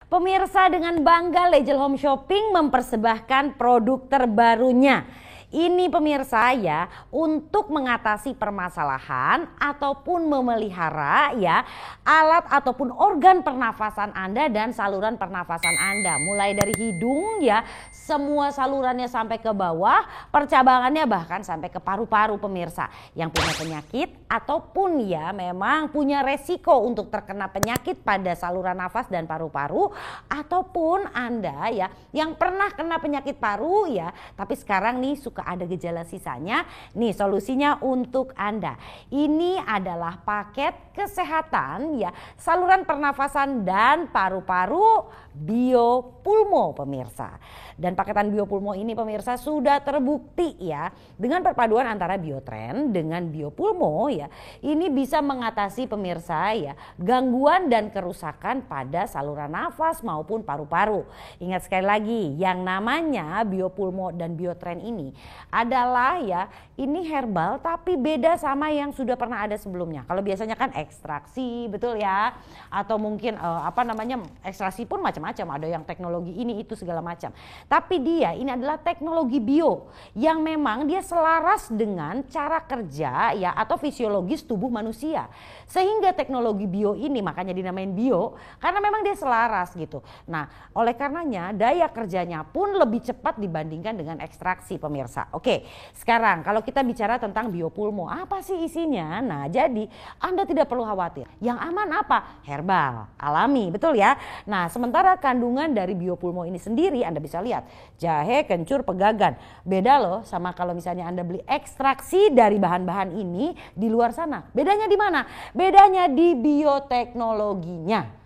Pemirsa, dengan bangga Legel Home Shopping mempersembahkan produk terbarunya. Ini pemirsa ya, untuk mengatasi permasalahan ataupun memelihara ya alat ataupun organ pernafasan Anda dan saluran pernafasan Anda. Mulai dari hidung ya, semua salurannya sampai ke bawah, percabangannya bahkan sampai ke paru-paru pemirsa. Yang punya penyakit ataupun ya memang punya resiko untuk terkena penyakit pada saluran nafas dan paru-paru, ataupun Anda ya yang pernah kena penyakit paru ya, tapi sekarang nih suka ada gejala sisanya, nih solusinya untuk Anda. Ini adalah paket kesehatan ya saluran pernafasan dan paru-paru Biopulmo pemirsa. Dan paketan Biopulmo ini pemirsa sudah terbukti ya dengan perpaduan antara Biotren dengan Biopulmo ya, ini bisa mengatasi pemirsa ya gangguan dan kerusakan pada saluran nafas maupun paru-paru. Ingat sekali lagi, yang namanya Biopulmo dan Biotren ini adalah ya ini herbal tapi beda sama yang sudah pernah ada sebelumnya. Kalau biasanya kan ekstraksi, betul ya, atau mungkin ekstraksi pun macam-macam, ada yang teknologi ini itu segala macam. Tapi dia ini adalah teknologi bio yang memang dia selaras dengan cara kerja ya atau fisiologis tubuh manusia. Sehingga teknologi bio ini makanya dinamain bio karena memang dia selaras gitu. Nah, oleh karenanya daya kerjanya pun lebih cepat dibandingkan dengan ekstraksi pemirsa. Oke, sekarang kalau kita bicara tentang Biopulmo, apa sih isinya? Nah, jadi Anda tidak perlu khawatir. Yang aman apa? Herbal, alami, betul ya? Nah, sementara kandungan dari Biopulmo ini sendiri Anda bisa lihat, jahe, kencur, pegagan. Beda loh sama kalau misalnya Anda beli ekstraksi dari bahan-bahan ini di luar sana. Bedanya di mana? Bedanya di bioteknologinya.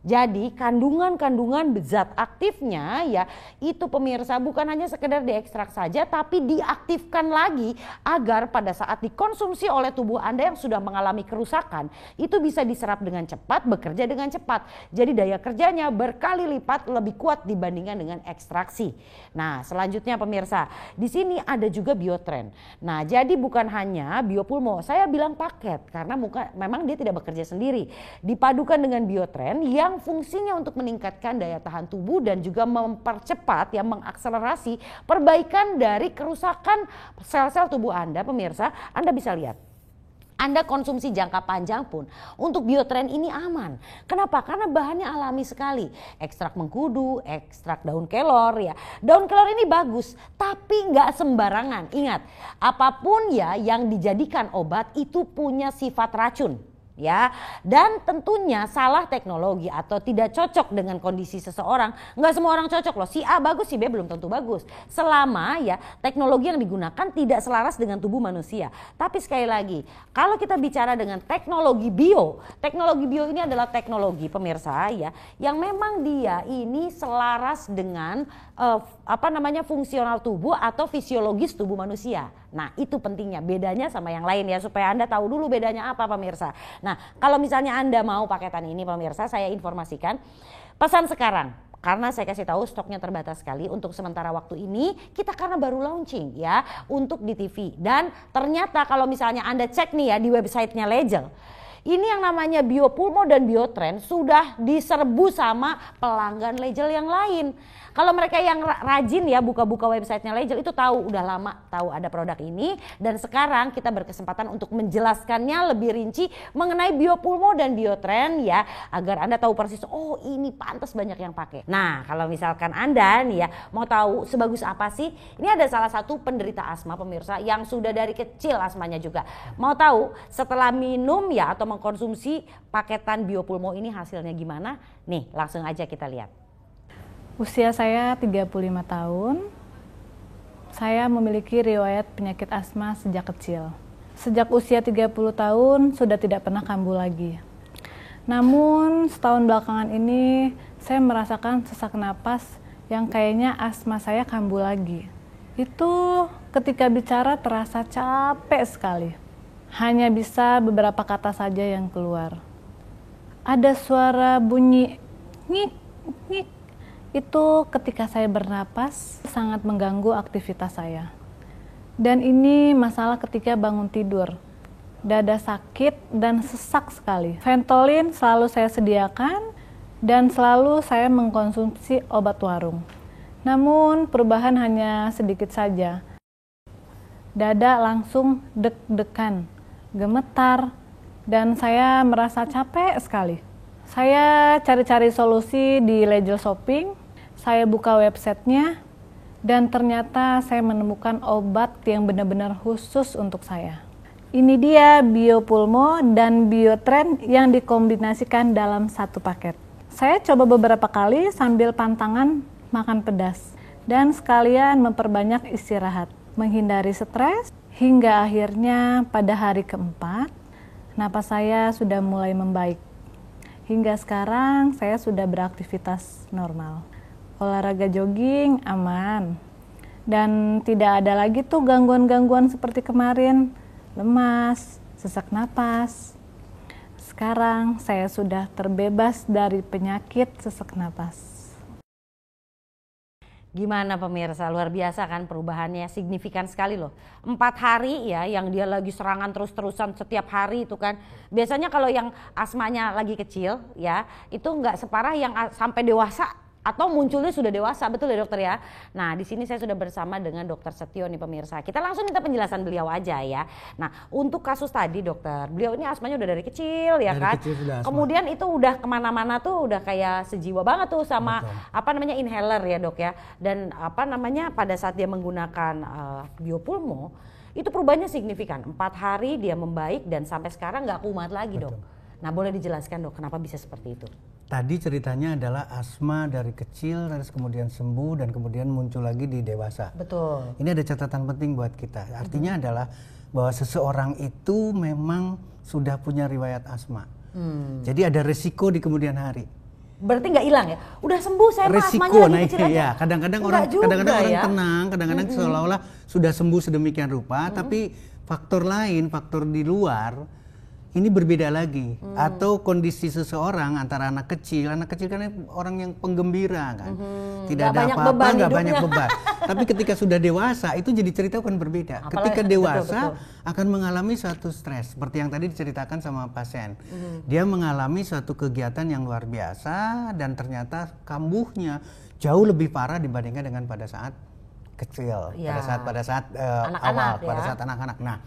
Jadi kandungan-kandungan zat aktifnya ya itu pemirsa bukan hanya sekedar diekstrak saja, tapi diaktifkan lagi agar pada saat dikonsumsi oleh tubuh Anda yang sudah mengalami kerusakan itu bisa diserap dengan cepat, bekerja dengan cepat. Jadi daya kerjanya berkali lipat lebih kuat dibandingkan dengan ekstraksi. Nah, selanjutnya pemirsa, di sini ada juga Biotren. Nah, jadi bukan hanya Biopulmo, saya bilang paket karena memang dia tidak bekerja sendiri. Dipadukan dengan Biotren yang fungsinya untuk meningkatkan daya tahan tubuh dan juga mempercepat ya mengakselerasi perbaikan dari kerusakan sel-sel tubuh Anda pemirsa. Anda bisa lihat, Anda konsumsi jangka panjang pun untuk Biotren ini aman. Kenapa? Karena bahannya alami sekali. Ekstrak mengkudu, ekstrak daun kelor ya. Daun kelor ini bagus, tapi nggak sembarangan. Ingat, apapun ya yang dijadikan obat itu punya sifat racun. Ya, dan tentunya salah teknologi atau tidak cocok dengan kondisi seseorang. Nggak semua orang cocok loh, si A bagus, si B belum tentu bagus. Selama ya teknologi yang digunakan tidak selaras dengan tubuh manusia. Tapi sekali lagi, kalau kita bicara dengan teknologi bio ini adalah teknologi pemirsa ya yang memang dia ini selaras dengan fungsional tubuh atau fisiologis tubuh manusia. Nah, itu pentingnya, bedanya sama yang lain ya, supaya Anda tahu dulu bedanya apa pemirsa. Nah, kalau misalnya Anda mau paketan ini pemirsa, saya informasikan, pesan sekarang. Karena saya kasih tahu stoknya terbatas sekali untuk sementara waktu ini, kita karena baru launching ya untuk di TV. Dan ternyata kalau misalnya Anda cek nih ya di websitenya Legel, ini yang namanya Biopulmo dan Biotren sudah diserbu sama pelanggan Legel yang lain. Kalau mereka yang rajin ya buka-buka websitenya Legel itu tahu, udah lama tahu ada produk ini. Dan sekarang kita berkesempatan untuk menjelaskannya lebih rinci mengenai Biopulmo dan Biotren ya, agar Anda tahu persis, oh ini pantas banyak yang pakai. Nah, kalau misalkan Anda nih ya mau tahu sebagus apa sih, ini ada salah satu penderita asma pemirsa yang sudah dari kecil asmanya juga. Mau tahu setelah minum ya atau mengkonsumsi paketan Biopulmo ini hasilnya gimana? Nih, langsung aja kita lihat. Usia saya 35 tahun. Saya memiliki riwayat penyakit asma sejak kecil. Sejak usia 30 tahun sudah tidak pernah kambuh lagi. Namun setahun belakangan ini saya merasakan sesak napas yang kayaknya asma saya kambuh lagi. Itu ketika bicara terasa capek sekali. Hanya bisa beberapa kata saja yang keluar. Ada suara bunyi ngik, ngik. Itu ketika saya bernapas sangat mengganggu aktivitas saya. Dan ini masalah ketika bangun tidur. Dada sakit dan sesak sekali. Ventolin selalu saya sediakan dan selalu saya mengkonsumsi obat warung. Namun perubahan hanya sedikit saja. Dada langsung deg-degan, gemetar, dan saya merasa capek sekali. Saya cari-cari solusi di Legel Shopping, saya buka websitenya, dan ternyata saya menemukan obat yang benar-benar khusus untuk saya. Ini dia Biopulmo dan Biotrend yang dikombinasikan dalam satu paket. Saya coba beberapa kali sambil pantangan makan pedas dan sekalian memperbanyak istirahat, menghindari stres, hingga akhirnya pada hari keempat, napas saya sudah mulai membaik. Hingga sekarang saya sudah beraktivitas normal. Olahraga jogging aman. Dan tidak ada lagi tuh gangguan-gangguan seperti kemarin, lemas, sesak napas. Sekarang saya sudah terbebas dari penyakit sesak napas. Gimana pemirsa, luar biasa kan perubahannya, signifikan sekali loh. 4 hari ya yang dia lagi serangan terus-terusan setiap hari itu kan. Biasanya kalau yang asmanya lagi kecil ya, itu nggak separah yang sampai dewasa atau munculnya sudah dewasa, betul ya dokter ya. Nah di sini saya sudah bersama dengan dokter Setio nih pemirsa. Kita langsung minta penjelasan beliau aja ya. Nah untuk kasus tadi dokter, beliau ini asmanya udah dari kecil ya kan. Kecil sudah asma. Kemudian itu udah kemana-mana tuh udah kayak sejiwa banget tuh sama apa namanya inhaler ya dok ya. Dan apa namanya pada saat dia menggunakan Biopulmo itu perubahannya signifikan. 4 hari dia membaik dan sampai sekarang nggak kumat lagi dok. Nah boleh dijelaskan dok kenapa bisa seperti itu? Tadi ceritanya adalah asma dari kecil, terus kemudian sembuh dan kemudian muncul lagi di dewasa. Betul. Ini ada catatan penting buat kita. Artinya adalah bahwa seseorang itu memang sudah punya riwayat asma. Jadi ada resiko di kemudian hari. Berarti nggak hilang ya? Udah sembuh saya mah asmanya lagi kecil aja. Ya, kadang-kadang orang tenang, kadang-kadang seolah-olah sudah sembuh sedemikian rupa, tapi faktor lain, faktor di luar ini berbeda lagi. Atau kondisi seseorang antara anak kecil kan orang yang penggembira kan. Tidak ada apa-apa, nggak banyak beban. Tapi ketika sudah dewasa itu jadi cerita kan berbeda. Ketika dewasa akan mengalami suatu stres seperti yang tadi diceritakan sama pasien. Dia mengalami suatu kegiatan yang luar biasa dan ternyata kambuhnya jauh lebih parah dibandingkan dengan pada saat kecil, pada saat awal, pada saat anak-anak. Nah,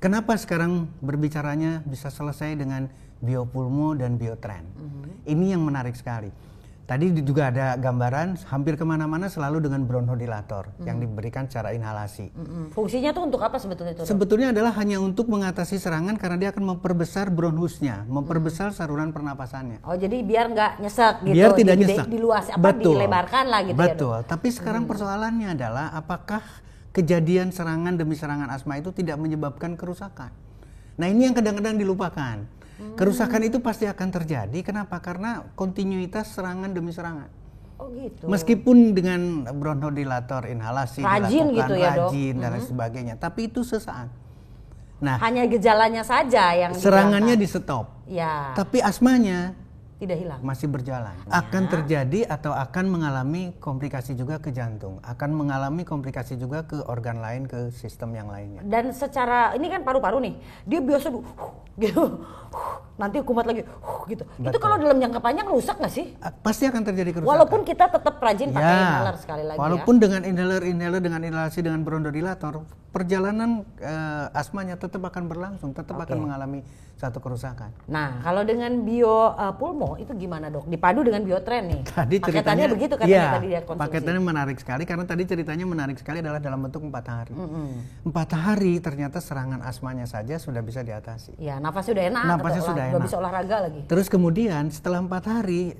kenapa sekarang berbicaranya bisa selesai dengan Biopulmo dan Biotrend? Ini yang menarik sekali. Tadi juga ada gambaran hampir kemana-mana selalu dengan bronchodilator yang diberikan secara inhalasi. Fungsinya tuh untuk apa sebetulnya itu? Sebetulnya adalah hanya untuk mengatasi serangan karena dia akan memperbesar bronhusnya, memperbesar saluran pernapasannya. Oh jadi biar nggak nyesek gitu? Biar tidak nyesek. Dilebarkan lah gitu. Betul. Ya, tapi sekarang persoalannya adalah apakah kejadian serangan demi serangan asma itu tidak menyebabkan kerusakan. Nah ini yang kadang-kadang dilupakan. Kerusakan itu pasti akan terjadi. Kenapa? Karena kontinuitas serangan demi serangan. Oh gitu. Meskipun dengan bronchodilator inhalasi rajin dilakukan, gitu ya, rajin dan lain sebagainya, tapi itu sesaat. Nah, hanya gejalanya saja yang serangannya di stop. Ya. Tapi asmanya tidak hilang. Masih berjalan. Akan terjadi atau akan mengalami komplikasi juga ke jantung, akan mengalami komplikasi juga ke organ lain, ke sistem yang lainnya. Dan secara ini kan paru-paru nih, dia biasa gitu, nanti kumat lagi, gitu. Betul. Itu kalau dalam jangka panjang rusak nggak sih? Pasti akan terjadi kerusakan. Walaupun kita tetap rajin pakai inhaler sekali lagi. Walaupun dengan inhaler, dengan inhalasi, dengan bronchodilator, perjalanan asmanya tetap akan berlangsung, tetap akan mengalami satu kerusakan. Nah, kalau dengan Biopulmo itu gimana dok? Dipadu dengan Biotrend nih. Tadi paketannya begitu kan tadi dia konsumsi. Paketannya menarik sekali karena tadi ceritanya menarik sekali adalah dalam bentuk 4 hari. 4 hari ternyata serangan asmanya saja sudah bisa diatasi. Ya, nafasnya sudah enak. Nafasnya sudah enak. Udah bisa olahraga lagi. Terus kemudian setelah 4 hari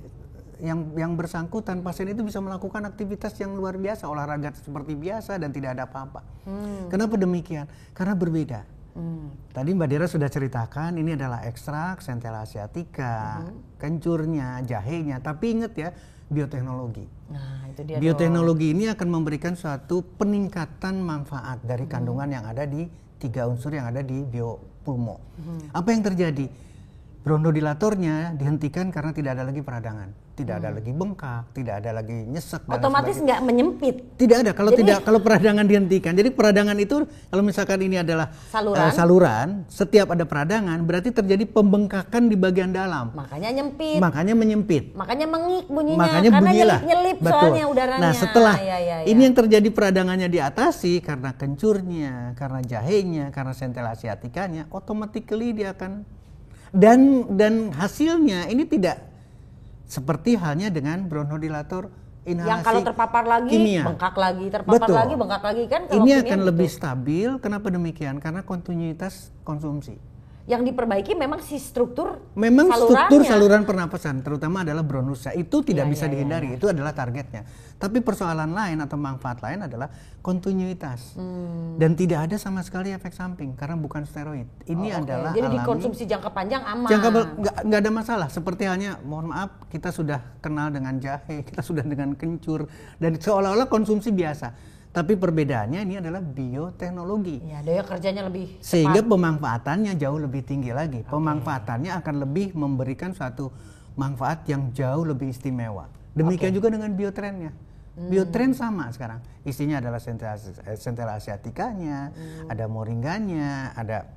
yang bersangkutan pasien itu bisa melakukan aktivitas yang luar biasa, olahraga seperti biasa dan tidak ada apa-apa. Kenapa demikian? Karena berbeda. Tadi Mbak Dira sudah ceritakan ini adalah ekstrak Centella asiatica, kencurnya, jahenya, tapi ingat ya bioteknologi. Nah, itu dia bioteknologi ini akan memberikan suatu peningkatan manfaat dari kandungan yang ada di 3 unsur yang ada di Biopulmo. Apa yang terjadi? bronchodilatornya dihentikan karena tidak ada lagi peradangan, tidak ada lagi bengkak, tidak ada lagi nyesek. Otomatis nggak menyempit. Tidak ada kalau peradangan dihentikan. Jadi peradangan itu kalau misalkan ini adalah saluran, setiap ada peradangan berarti terjadi pembengkakan di bagian dalam. Makanya nyempit. Makanya menyempit. Makanya mengik bunyinya. Makanya karena bunyilah. nyelip Betul. soalnya udaranya. Nah setelah ini yang terjadi peradangannya diatasi karena kencurnya, karena jahenya, karena sentral asiatikanya, automatically dia akan dan hasilnya ini tidak seperti halnya dengan bronchodilator inhalasi yang kalau terpapar lagi kimia. Bengkak lagi, terpapar lagi bengkak lagi kan. Kalau ini kimia akan gitu. lebih stabil. Kenapa demikian? Karena kontinuitas konsumsi. Yang diperbaiki memang si struktur saluran pernapasan, terutama adalah bronusnya. Itu tidak bisa dihindari, itu adalah targetnya. Tapi persoalan lain atau manfaat lain adalah kontinuitas. Dan tidak ada sama sekali efek samping karena bukan steroid. Ini adalah jadi alami. dikonsumsi jangka panjang aman. Nggak ada masalah. Seperti halnya, mohon maaf, kita sudah kenal dengan jahe, kita sudah dengan kencur, dan seolah-olah konsumsi biasa. Tapi perbedaannya ini adalah bioteknologi. Ya, daya kerjanya lebih cepat. Sehingga pemanfaatannya jauh lebih tinggi lagi. Pemanfaatannya akan lebih memberikan suatu manfaat yang jauh lebih istimewa. Demikian juga dengan biotrennya. Biotren sama sekarang. Isinya adalah sentral asiatikanya, ada moringganya, ada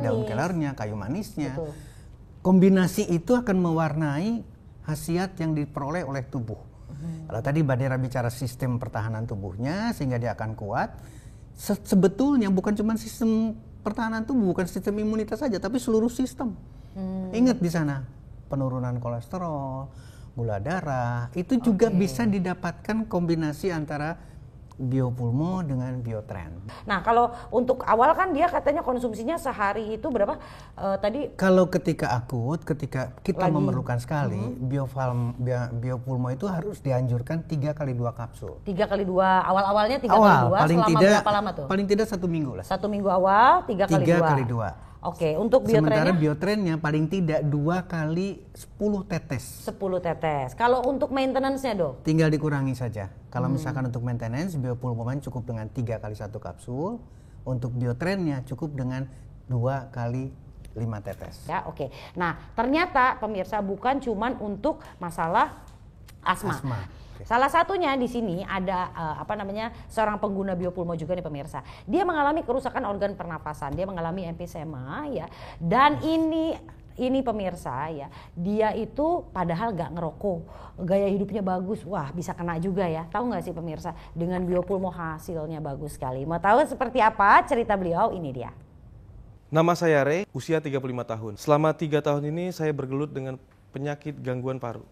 daun kelornya, kayu manisnya. Betul. Kombinasi itu akan mewarnai khasiat yang diperoleh oleh tubuh. Kalau tadi Mbak Dera bicara sistem pertahanan tubuhnya sehingga dia akan kuat, sebetulnya bukan cuma sistem pertahanan tubuh, bukan sistem imunitas saja, tapi seluruh sistem. Ingat di sana penurunan kolesterol, gula darah, itu juga bisa didapatkan kombinasi antara biopulmo dengan biotren. Nah, kalau untuk awal kan dia katanya konsumsinya sehari itu berapa tadi? Kalau ketika akut, ketika kita memerlukan sekali, biopulmo itu harus dianjurkan 3 kali 2 kapsul. 3 kali 2, awal-awalnya 3 kali 2, selama berapa lama tuh? Paling tidak 1 minggu lah. 1 minggu awal, 3 kali 2. 3 kali 2. Oke, untuk biotrennya? Sementara biotrennya paling tidak 2 kali 10 tetes. 10 tetes. Kalau untuk maintenance-nya, Dok? Tinggal dikurangi saja. Kalau misalkan untuk maintenance, biopulmoman cukup dengan 3 kali 1 kapsul. Untuk biotrennya cukup dengan 2 kali 5 tetes. Ya, oke. Nah, ternyata pemirsa bukan cuman untuk masalah asma. Salah satunya di sini ada seorang pengguna biopulmo juga nih pemirsa. Dia mengalami kerusakan organ pernapasan, dia mengalami emfisema ya. Dan ini pemirsa ya, dia itu padahal nggak ngerokok, gaya hidupnya bagus, wah bisa kena juga ya. Tahu nggak sih pemirsa, dengan biopulmo hasilnya bagus sekali. Mau tahu seperti apa cerita beliau? Ini dia. Nama saya Ray, usia 35 tahun. Selama 3 tahun ini saya bergelut dengan penyakit gangguan paru.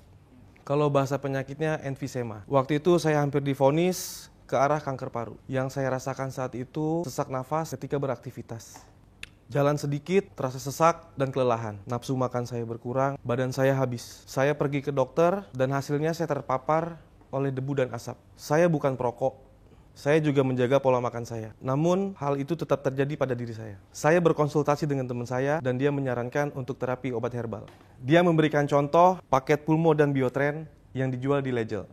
Kalau bahasa penyakitnya emfisema. Waktu itu saya hampir divonis ke arah kanker paru. Yang saya rasakan saat itu sesak nafas ketika beraktivitas. Jalan sedikit, terasa sesak dan kelelahan. Nafsu makan saya berkurang, badan saya habis. Saya pergi ke dokter dan hasilnya saya terpapar oleh debu dan asap. Saya bukan perokok. Saya juga menjaga pola makan saya. Namun, hal itu tetap terjadi pada diri saya. Saya berkonsultasi dengan teman saya dan dia menyarankan untuk terapi obat herbal. Dia memberikan contoh paket pulmo dan biotren yang dijual di Legel.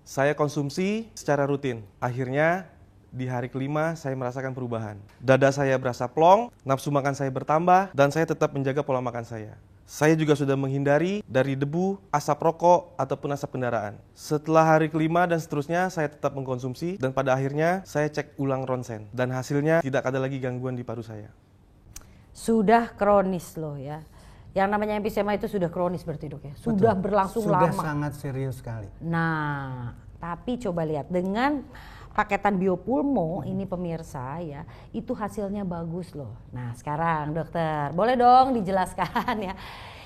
Saya konsumsi secara rutin. Akhirnya, di hari kelima saya merasakan perubahan. Dada saya berasa plong, nafsu makan saya bertambah, dan saya tetap menjaga pola makan saya. Saya juga sudah menghindari dari debu, asap rokok, ataupun asap kendaraan. Setelah hari kelima dan seterusnya, saya tetap mengkonsumsi dan pada akhirnya saya cek ulang ronsen. Dan hasilnya tidak ada lagi gangguan di paru saya. Sudah kronis loh ya. Yang namanya emfisema itu sudah kronis berarti, Dok ya? Sudah berlangsung lama. Sudah sangat serius sekali. Nah, tapi coba lihat dengan paketan biopulmo ini pemirsa ya, itu hasilnya bagus loh. Nah sekarang dokter, boleh dong dijelaskan ya.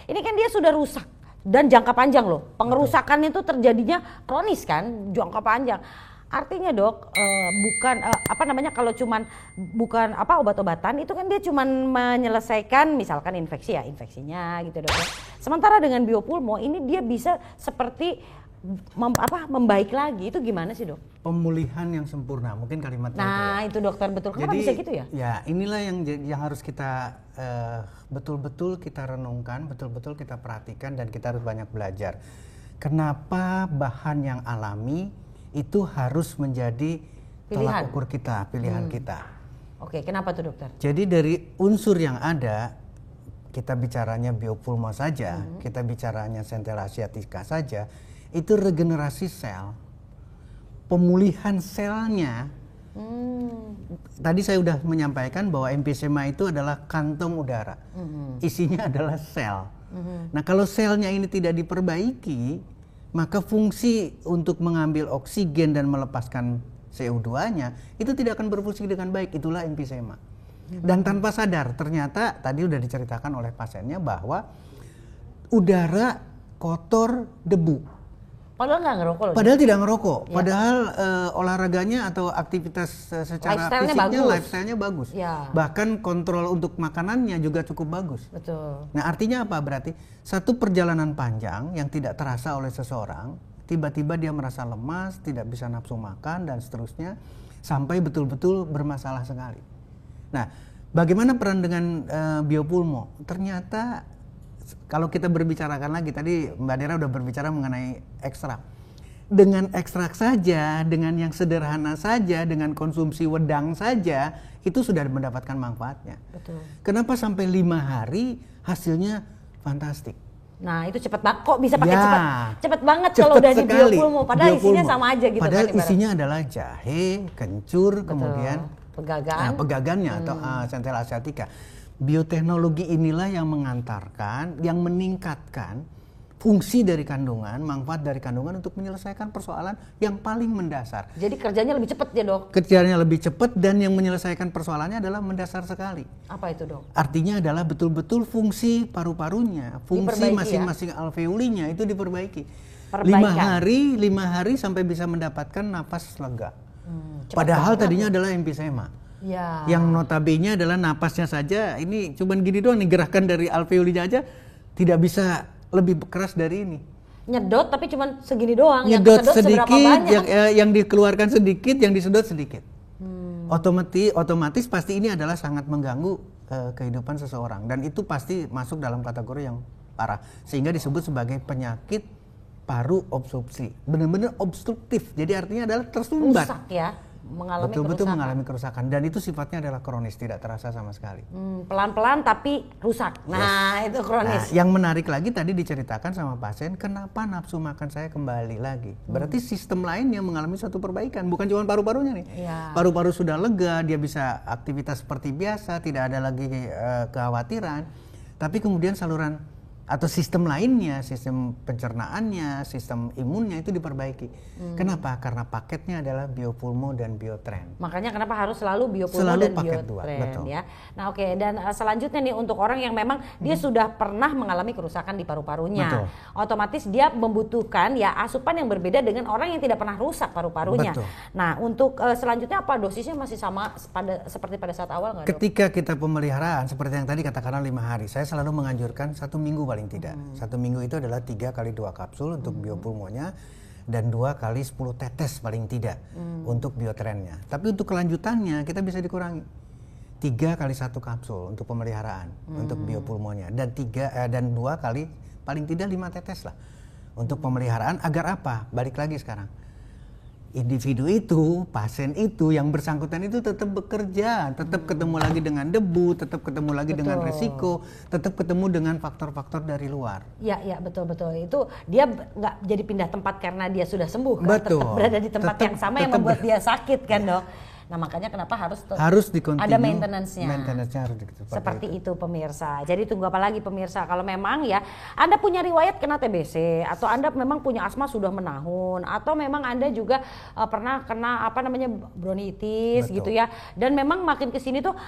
Ini kan dia sudah rusak dan jangka panjang loh. Pengerusakan itu terjadinya kronis kan, jangka panjang. Artinya dok, kalau cuman bukan obat-obatan itu kan dia cuman menyelesaikan misalkan infeksi ya, infeksinya gitu dok. Sementara dengan biopulmo ini dia bisa seperti membaik lagi. Itu gimana sih dok? Pemulihan yang sempurna, mungkin kalimatnya itu dokter, betul. Kenapa bisa gitu ya? Ya inilah yang harus kita betul-betul kita renungkan, betul-betul kita perhatikan, dan kita harus banyak belajar. Kenapa bahan yang alami itu harus menjadi tolak ukur kita, pilihan kita? Oke, kenapa tuh dokter? Jadi dari unsur yang ada, kita bicaranya biopulmo saja, kita bicaranya centella asiatica saja, itu regenerasi sel, pemulihan selnya. Tadi saya sudah menyampaikan bahwa emfisema itu adalah kantong udara, isinya adalah sel. Nah kalau selnya ini tidak diperbaiki, maka fungsi untuk mengambil oksigen dan melepaskan CO2-nya itu tidak akan berfungsi dengan baik. Itulah emfisema. Dan tanpa sadar ternyata tadi sudah diceritakan oleh pasiennya bahwa udara kotor, debu. Padahal nggak ngerokok loh. Padahal tidak ngerokok. Ya. Padahal olahraganya atau aktivitas secara fisiknya, lifestyle-nya bagus. Ya. Bahkan kontrol untuk makanannya juga cukup bagus. Betul. Nah artinya apa? Berarti satu perjalanan panjang yang tidak terasa oleh seseorang, tiba-tiba dia merasa lemas, tidak bisa nafsu makan dan seterusnya, sampai betul-betul bermasalah sekali. Nah bagaimana peran dengan biopulmo? Ternyata kalau kita berbicarakan lagi, tadi Mbak Dera udah berbicara mengenai ekstrak. Dengan ekstrak saja, dengan yang sederhana saja, dengan konsumsi wedang saja, itu sudah mendapatkan manfaatnya. Betul. Kenapa sampai 5 hari hasilnya fantastik? Nah itu cepet banget, kok bisa pakai Ya, cepet banget kalau udah di sekali. biopulmo. Padahal isinya sama aja gitu. Padahal kan, isinya adalah jahe, kencur, kemudian pegagannya atau centella asiatica. Bioteknologi inilah yang mengantarkan, yang meningkatkan fungsi dari kandungan, manfaat dari kandungan untuk menyelesaikan persoalan yang paling mendasar. Jadi kerjanya lebih cepat ya dok? Kerjanya lebih cepat dan yang menyelesaikan persoalannya adalah mendasar sekali. Apa itu dok? Artinya adalah betul-betul fungsi paru-parunya, fungsi masing-masing alveolinya itu diperbaiki. 5 hari sampai bisa mendapatkan napas lega. Padahal tadinya adalah emfisema. Ya. Yang notabene adalah napasnya saja ini cuman gini doang nih, gerakan dari alveolinya aja tidak bisa lebih keras dari ini. Nyedot tapi cuman segini doang. Nyedot yang sedikit, yang dikeluarkan sedikit, yang disedot sedikit. Otomatis pasti ini adalah sangat mengganggu kehidupan seseorang dan itu pasti masuk dalam kategori yang parah sehingga disebut sebagai penyakit paru obstruksi. Benar-benar obstruktif. Jadi artinya adalah tersumbat. Rusak ya. Betul-betul mengalami kerusakan dan itu sifatnya adalah kronis, tidak terasa sama sekali. Pelan-pelan tapi rusak. Nah itu kronis. Nah, yang menarik lagi tadi diceritakan sama pasien, kenapa nafsu makan saya kembali lagi? Berarti sistem lainnya mengalami suatu perbaikan, bukan cuma paru-parunya nih. Ya. Paru-paru sudah lega, dia bisa aktivitas seperti biasa, tidak ada lagi kekhawatiran. Tapi kemudian saluran atau sistem lainnya, sistem pencernaannya, sistem imunnya itu diperbaiki. Kenapa? Karena paketnya adalah biopulmo dan biotren. Makanya kenapa harus selalu biopulmo Selalu dan paket biotren ya. Nah oke, dan selanjutnya nih untuk orang yang memang dia sudah pernah mengalami kerusakan di paru-parunya. Betul. Otomatis dia membutuhkan ya asupan yang berbeda dengan orang yang tidak pernah rusak paru-parunya. Betul. Nah untuk selanjutnya apa, dosisnya masih sama seperti pada saat awal nggak dok? Ketika kita pemeliharaan seperti yang tadi katakanlah 5 hari, saya selalu menganjurkan 1 minggu paling tidak. 1 minggu itu adalah 3 kali 2 kapsul untuk biopulmonya dan 2 kali 10 tetes paling tidak untuk biotrennya. Tapi untuk kelanjutannya kita bisa dikurangi 3 kali 1 kapsul untuk pemeliharaan untuk biopulmonya dan 2 kali paling tidak 5 tetes lah untuk pemeliharaan. Agar apa? Balik lagi sekarang. Individu itu, pasien itu, yang bersangkutan itu tetap bekerja, tetap ketemu lagi dengan debu, tetap ketemu lagi dengan resiko, tetap ketemu dengan faktor-faktor dari luar. Ya, betul. Itu dia nggak jadi pindah tempat karena dia sudah sembuh kan? Betul. Tetap berada di tempat yang sama yang membuat dia sakit kan dok? Nah makanya kenapa harus ada maintenance-nya. Maintenance-nya harus seperti itu pemirsa. Jadi tunggu apa lagi pemirsa, kalau memang ya Anda punya riwayat kena TBC atau Anda memang punya asma sudah menahun atau memang Anda juga pernah kena bronkitis gitu ya. Dan memang makin kesini tuh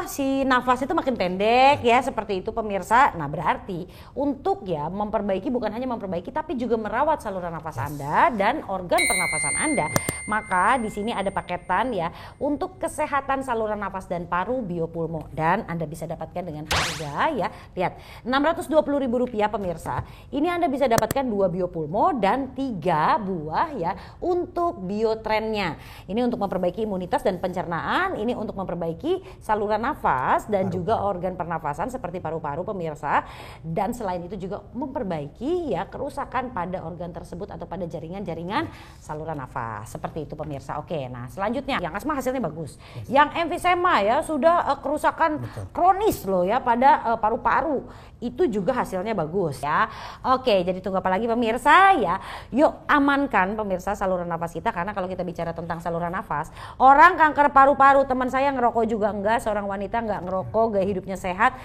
si nafas itu makin pendek ya, seperti itu pemirsa. Nah berarti untuk ya memperbaiki, bukan hanya memperbaiki tapi juga merawat saluran nafas Anda dan organ pernafasan Anda. Maka di sini ada paketan ya untuk kesehatan saluran nafas dan paru biopulmo, dan Anda bisa dapatkan dengan harga ya, lihat Rp620.000 pemirsa. Ini Anda bisa dapatkan 2 biopulmo dan 3 buah ya untuk biotrennya. Ini untuk memperbaiki imunitas dan pencernaan, ini untuk memperbaiki saluran nafas dan juga organ pernafasan seperti paru-paru pemirsa, dan selain itu juga memperbaiki ya kerusakan pada organ tersebut atau pada jaringan-jaringan saluran nafas, seperti itu pemirsa. Oke, nah selanjutnya yang yang asma hasilnya bagus. Yang emfisema ya sudah kerusakan kronis loh ya pada paru-paru. Itu juga hasilnya bagus ya. Oke, jadi tunggu apa lagi pemirsa ya. Yuk amankan pemirsa saluran nafas kita, karena kalau kita bicara tentang saluran nafas, orang kanker paru-paru, teman saya ngerokok juga enggak, seorang wanita enggak ngerokok, gaya hidupnya sehat.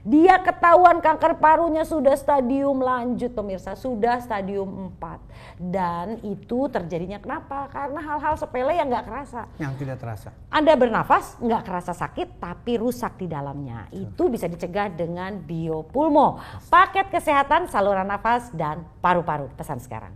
Dia ketahuan kanker parunya sudah stadium lanjut pemirsa, sudah stadium 4. Dan itu terjadinya kenapa? Karena hal-hal sepele yang nggak kerasa. Yang tidak terasa. Anda bernafas nggak kerasa sakit tapi rusak di dalamnya. Itu bisa dicegah dengan Biopulmo. Paket kesehatan saluran nafas dan paru-paru. Pesan sekarang.